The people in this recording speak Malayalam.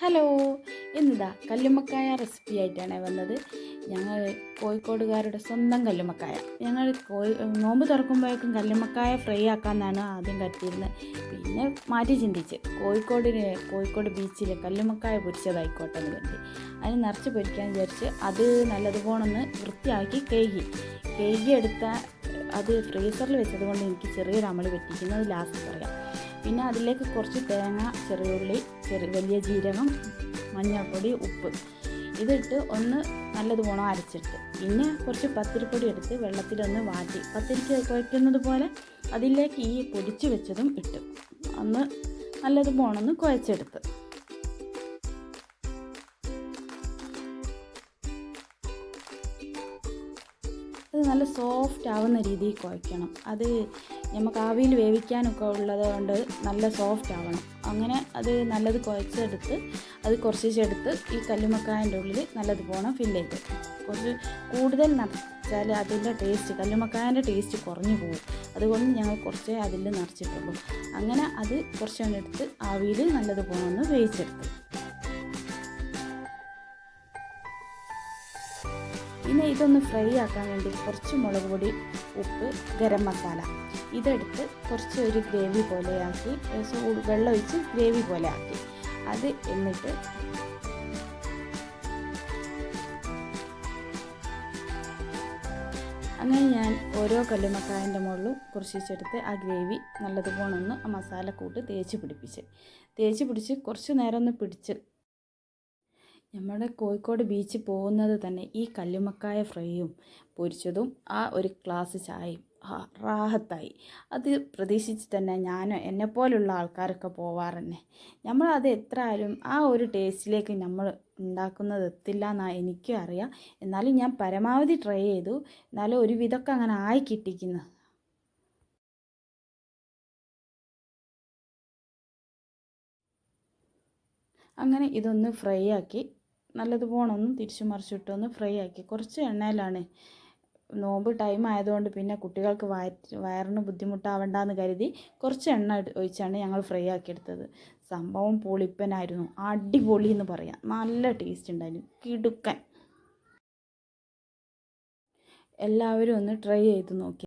ഹലോ, ഇന്നിതാ കല്ലുമ്മക്കായ റെസിപ്പി ആയിട്ടാണ് വന്നത്. ഞങ്ങൾ കോഴിക്കോടുകാരുടെ സ്വന്തം കല്ലുമ്മക്കായ. ഞങ്ങൾ നോമ്പ് തുറക്കുമ്പോഴേക്കും കല്ലുമ്മക്കായ ഫ്രൈ ആക്കാമെന്നാണ് ആദ്യം കരുതിയിരുന്നത്. പിന്നെ മാറ്റി ചിന്തിച്ച് കോഴിക്കോട് ബീച്ചിൽ കല്ലുമ്മക്കായ പൊരിച്ചതായിക്കോട്ടെ എന്ന് കരുതി. അതിന് നിറച്ച് പൊരിക്കാൻ വിചാരിച്ച് അത് നല്ലതുപോലൊന്ന് വൃത്തിയാക്കി കഴുകിയെടുത്ത അത് ഫ്രീസറിൽ വെച്ചതുകൊണ്ട് എനിക്ക് ചെറിയൊരു അമളി പറ്റിക്കുന്നത് ലാസ്റ്റ് പറയാം. പിന്നെ അതിലേക്ക് കുറച്ച് തേങ്ങ, ചെറിയുള്ളി, വലിയ ജീരകം, മഞ്ഞൾപ്പൊടി, ഉപ്പ് ഇതിട്ട് ഒന്ന് നല്ലതുപോലെ അരച്ചിട്ട് പിന്നെ കുറച്ച് പത്തിരിപ്പൊടി എടുത്ത് വെള്ളത്തിലൊന്ന് വാട്ടി പത്തിരിക്ക് കുഴക്കുന്നത് പോലെ അതിലേക്ക് ഈ പൊടിച്ച് വെച്ചതും ഇട്ട് ഒന്ന് നല്ലതുപോലെ ഒന്ന് കുഴച്ചെടുത്ത് അത് നല്ല സോഫ്റ്റ് ആവുന്ന രീതിയിൽ കുഴയ്ക്കണം. അത് നമുക്ക് ആവിയിൽ വേവിക്കാനൊക്കെ ഉള്ളത് കൊണ്ട് നല്ല സോഫ്റ്റ് ആവണം. അങ്ങനെ അത് നല്ലത് കുഴച്ചെടുത്ത് അത് കുറച്ചെടുത്ത് ഈ കല്ലുമ്മക്കായൻ്റെ ഉള്ളിൽ നല്ലതുപോലെ ഫില്ല് ചെയ്ത് കുറച്ച് കൂടുതൽ നിറച്ചാൽ അതിൻ്റെ ടേസ്റ്റ് കല്ലുമ്മക്കായൻ്റെ ടേസ്റ്റ് കുറഞ്ഞു പോകും. അതുകൊണ്ട് ഞങ്ങൾ കുറച്ചേ അതിൽ നിറച്ചിട്ടുള്ളൂ. അങ്ങനെ അത് കുറച്ചെടുത്ത് ആവിയിൽ നല്ലതുപോലെ ഒന്ന് വേവിച്ചെടുത്ത് പിന്നെ ഇതൊന്ന് ഫ്രൈ ആക്കാൻ വേണ്ടി കുറച്ച് മുളക് പൊടി, ഉപ്പ്, ഗരം മസാല ഇതെടുത്ത് കുറച്ച് ഒരു ഗ്രേവി പോലെയാക്കി വെള്ളം ഒഴിച്ച് ഗ്രേവി പോലെ ആക്കി അത് എന്നിട്ട് അങ്ങനെ ഞാൻ ഓരോ കല്ലുമ്മക്കായൻ്റെ മുകളിലും കുറച്ചെടുത്ത് ആ ഗ്രേവി നല്ലതുപോലെ ഒന്ന് ആ മസാലക്കൂട്ട് തേച്ച് പിടിച്ച് കുറച്ച് നേരം ഒന്ന് പിടിച്ച് നമ്മുടെ കോഴിക്കോട് ബീച്ചിൽ പോകുന്നത് തന്നെ ഈ കല്ലുമ്മക്കായ ഫ്രൈയും പൊരിച്ചതും ആ ഒരു ഗ്ലാസ് ചായയും റാഹത്തായി. അത് പ്രതീക്ഷിച്ച് തന്നെ എന്നെപ്പോലുള്ള ആൾക്കാരൊക്കെ പോവാറന്നെ. നമ്മളത് എത്ര ആയാലും ആ ഒരു ടേസ്റ്റിലേക്ക് നമ്മൾ ഉണ്ടാക്കുന്നത് എത്തില്ല എന്നാണ് എനിക്കും അറിയാം. എന്നാലും ഞാൻ പരമാവധി ട്രൈ ചെയ്തു. എന്നാലും ഒരു വിധമൊക്കെ അങ്ങനെ ആയി കിട്ടിക്കുന്നു. അങ്ങനെ ഇതൊന്ന് ഫ്രൈ ആക്കി നല്ലതുപോലെ ഒന്ന് തിരിച്ചു മറിച്ചിട്ടൊന്ന് ഫ്രൈ ആക്കി കുറച്ച് എണ്ണയിലാണ്. നോമ്പ് ടൈം ആയതുകൊണ്ട് പിന്നെ കുട്ടികൾക്ക് വയറിന് ബുദ്ധിമുട്ടാവണ്ടെന്ന് കരുതി കുറച്ച് എണ്ണ ഒഴിച്ചാണ് ഞങ്ങൾ ഫ്രൈ ആക്കിയെടുത്തത്. സംഭവം പൊളിപ്പനായിരുന്നു, അടിപൊളി എന്ന് പറയാം. നല്ല ടേസ്റ്റ് ഉണ്ടായിരുന്നു, കിടുക്കൻ. എല്ലാവരും ഒന്ന് ട്രൈ ചെയ്ത് നോക്കി.